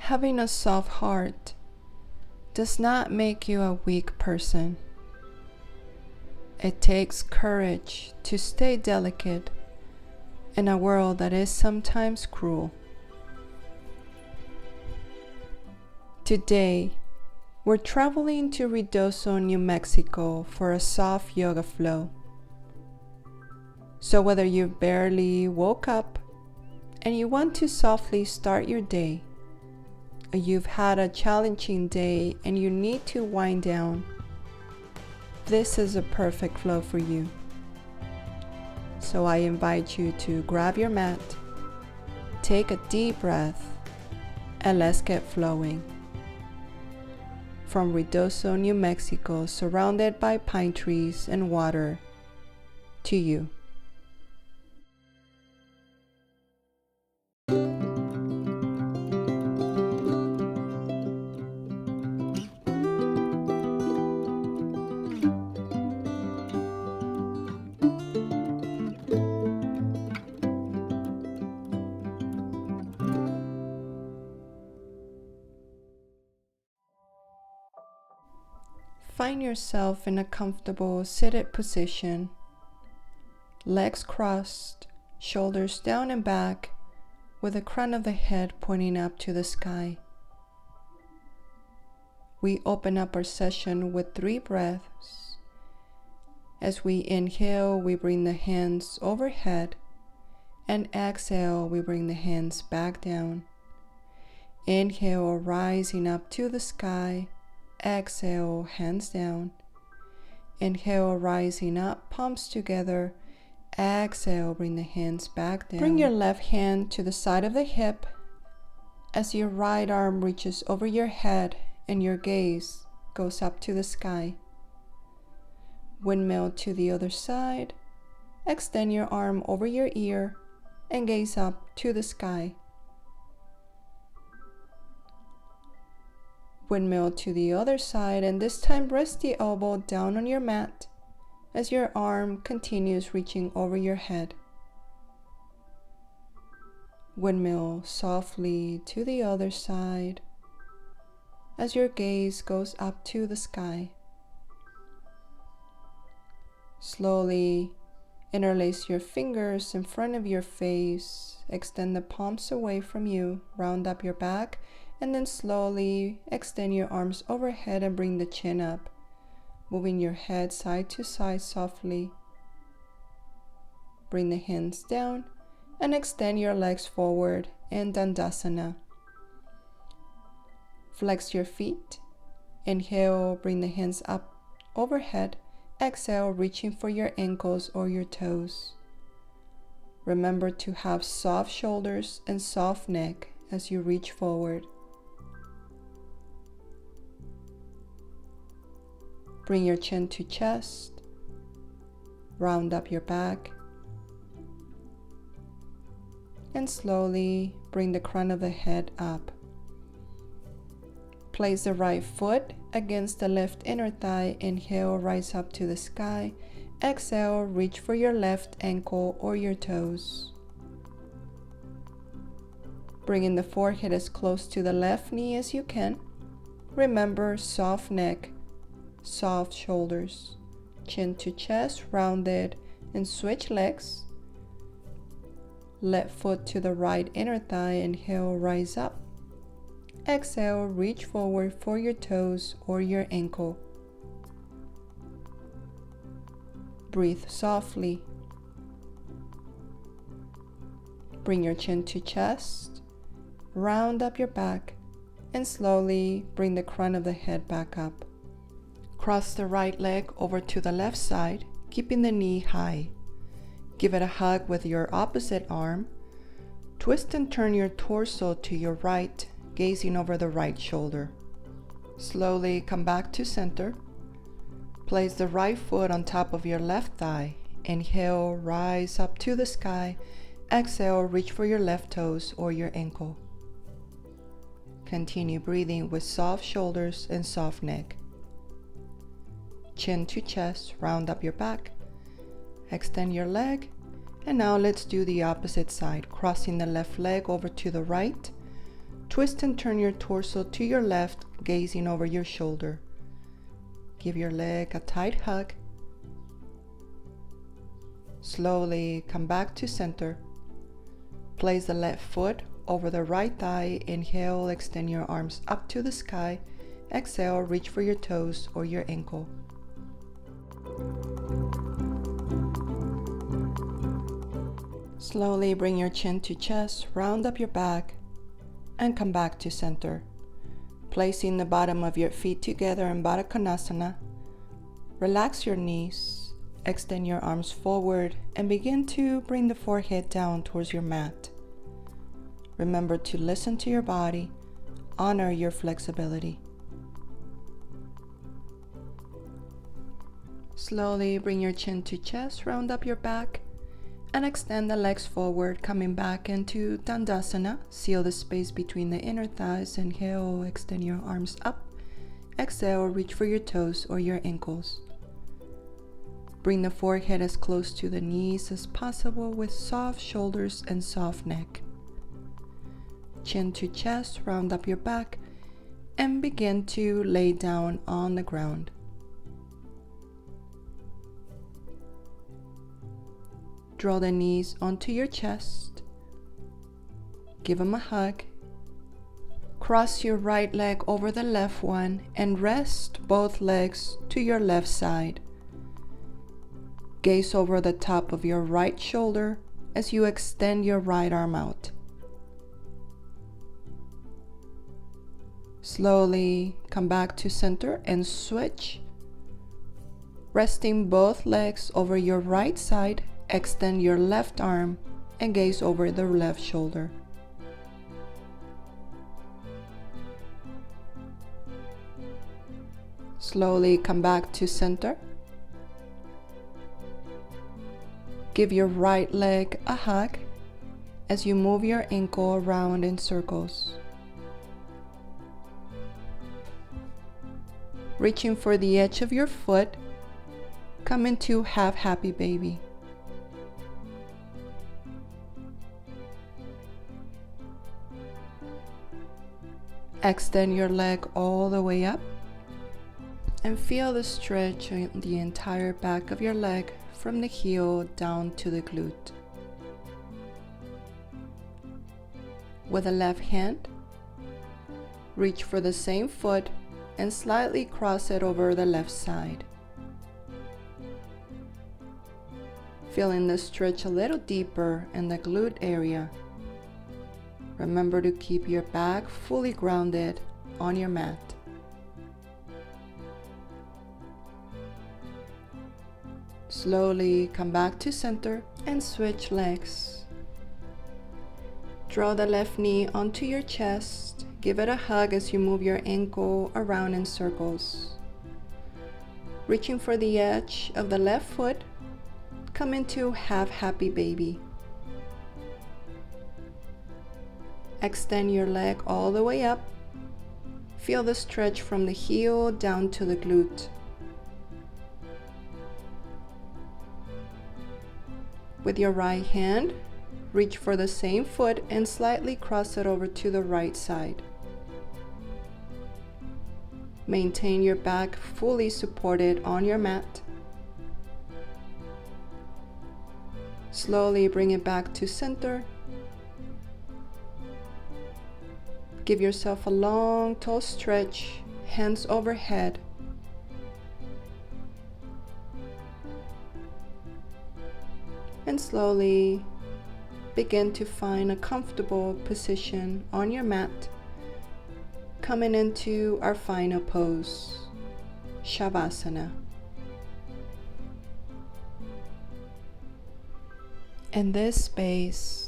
Having a soft heart does not make you a weak person. It takes courage to stay delicate in a world that is sometimes cruel. Today, we're traveling to Ruidoso, New Mexico for a soft yoga flow. So whether you barely woke up and you want to softly start your day, or you've had a challenging day and you need to wind down, this is a perfect flow for you. So I invite you to grab your mat, take a deep breath, and let's get flowing. From Ruidoso, New Mexico, surrounded by pine trees and water, to you. Find yourself in a comfortable seated position, legs crossed, shoulders down and back, with the crown of the head pointing up to the sky. We open up our session with 3 breaths. As we inhale, we bring the hands overhead, and exhale, we bring the hands back down. Inhale, rising up to the sky. Exhale, hands down. Inhale, rising up, palms together. Exhale, bring the hands back down. Bring your left hand to the side of the hip as your right arm reaches over your head and your gaze goes up to the sky. Windmill to the other side. Extend your arm over your ear and gaze up to the sky. Windmill to the other side, and this time rest the elbow down on your mat as your arm continues reaching over your head. Windmill softly to the other side as your gaze goes up to the sky. Slowly interlace your fingers in front of your face, extend the palms away from you, round up your back, and then slowly extend your arms overhead and bring the chin up, moving your head side to side softly. Bring the hands down and extend your legs forward in Dandasana. Flex your feet. Inhale, bring the hands up overhead. Exhale, reaching for your ankles or your toes. Remember to have soft shoulders and soft neck as you reach forward. Bring your chin to chest, round up your back, and slowly bring the crown of the head up. Place the right foot against the left inner thigh. Inhale, rise up to the sky. Exhale, reach for your left ankle or your toes. Bringing the forehead as close to the left knee as you can. Remember, soft neck, soft shoulders, chin to chest, rounded, and switch legs. Left foot to the right inner thigh. Inhale, rise up. Exhale, reach forward for your toes or your ankle. Breathe softly. Bring your chin to chest, round up your back, and slowly bring the crown of the head back up. Cross the right leg over to the left side, keeping the knee high. Give it a hug with your opposite arm. Twist and turn your torso to your right, gazing over the right shoulder. Slowly come back to center. Place the right foot on top of your left thigh. Inhale, rise up to the sky. Exhale, reach for your left toes or your ankle. Continue breathing with soft shoulders and soft neck. Chin to chest, round up your back. Extend your leg. And now let's do the opposite side, crossing the left leg over to the right. Twist and turn your torso to your left, gazing over your shoulder. Give your leg a tight hug. Slowly come back to center. Place the left foot over the right thigh. Inhale, extend your arms up to the sky. Exhale, reach for your toes or your ankle. Slowly bring your chin to chest, round up your back, and come back to center. Placing the bottom of your feet together in Baddha Konasana. Relax your knees. Extend your arms forward and begin to bring the forehead down towards your mat. Remember to listen to your body, honor your flexibility. Slowly bring your chin to chest, round up your back, and extend the legs forward, coming back into Dandasana. Seal the space between the inner thighs. Inhale, extend your arms up. Exhale, reach for your toes or your ankles. Bring the forehead as close to the knees as possible with soft shoulders and soft neck. Chin to chest, round up your back, and begin to lay down on the ground. Draw the knees onto your chest. Give them a hug. Cross your right leg over the left one and rest both legs to your left side. Gaze over the top of your right shoulder as you extend your right arm out. Slowly come back to center and switch. Resting both legs over your right side, extend your left arm and gaze over the left shoulder. Slowly come back to center. Give your right leg a hug as you move your ankle around in circles. Reaching for the edge of your foot, come into half happy baby. Extend your leg all the way up and feel the stretch on the entire back of your leg from the heel down to the glute. With the left hand, reach for the same foot and slightly cross it over the left side. Feeling the stretch a little deeper in the glute area. Remember to keep your back fully grounded on your mat. Slowly come back to center and switch legs. Draw the left knee onto your chest. Give it a hug as you move your ankle around in circles. Reaching for the edge of the left foot, come into half happy baby. Extend your leg all the way up. Feel the stretch from the heel down to the glute. With your right hand, reach for the same foot and slightly cross it over to the right side. Maintain your back fully supported on your mat. Slowly bring it back to center. Give yourself a long, tall stretch, hands overhead. And slowly begin to find a comfortable position on your mat, coming into our final pose, Shavasana. In this space,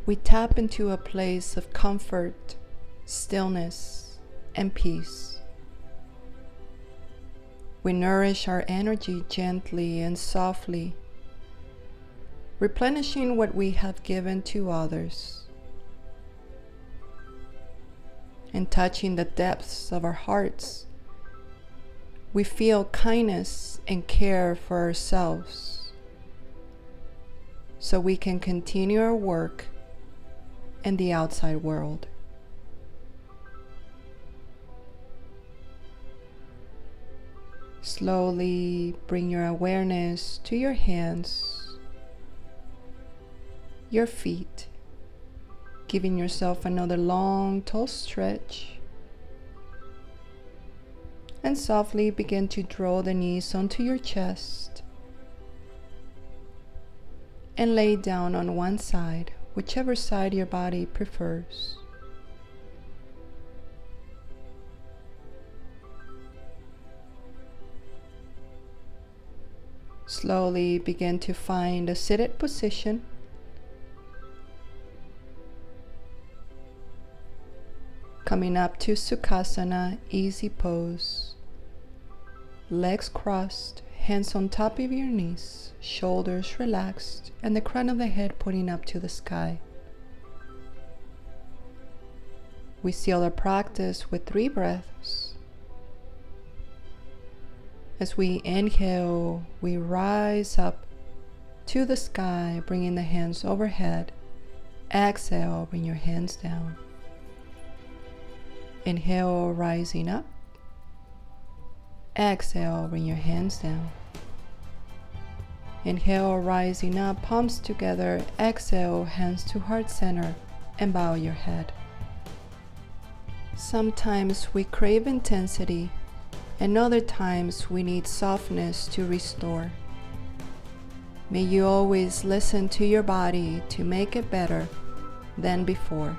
we tap into a place of comfort, stillness, and peace. We nourish our energy gently and softly, replenishing what we have given to others, and touching the depths of our hearts. We feel kindness and care for ourselves, so we can continue our work in the outside world. Slowly bring your awareness to your hands, your feet, giving yourself another long, tall stretch. And softly begin to draw the knees onto your chest and lay down on one side, whichever side your body prefers. Slowly begin to find a seated position. Coming up to Sukhasana, easy pose. Legs crossed, hands on top of your knees, shoulders relaxed, and the crown of the head pointing up to the sky. We seal our practice with 3 breaths. As we inhale, we rise up to the sky, bringing the hands overhead. Exhale, bring your hands down. Inhale, rising up. Exhale, bring your hands down. Inhale, rising up, palms together. Exhale, hands to heart center, and bow your head. Sometimes we crave intensity, and other times we need softness to restore. May you always listen to your body to make it better than before.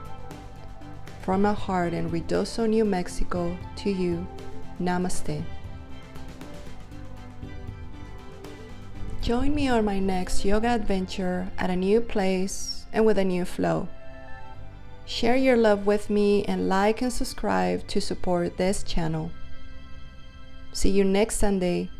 From my heart in Ruidoso, New Mexico, to you, Namaste. Join me on my next yoga adventure at a new place and with a new flow. Share your love with me and like and subscribe to support this channel. See you next Sunday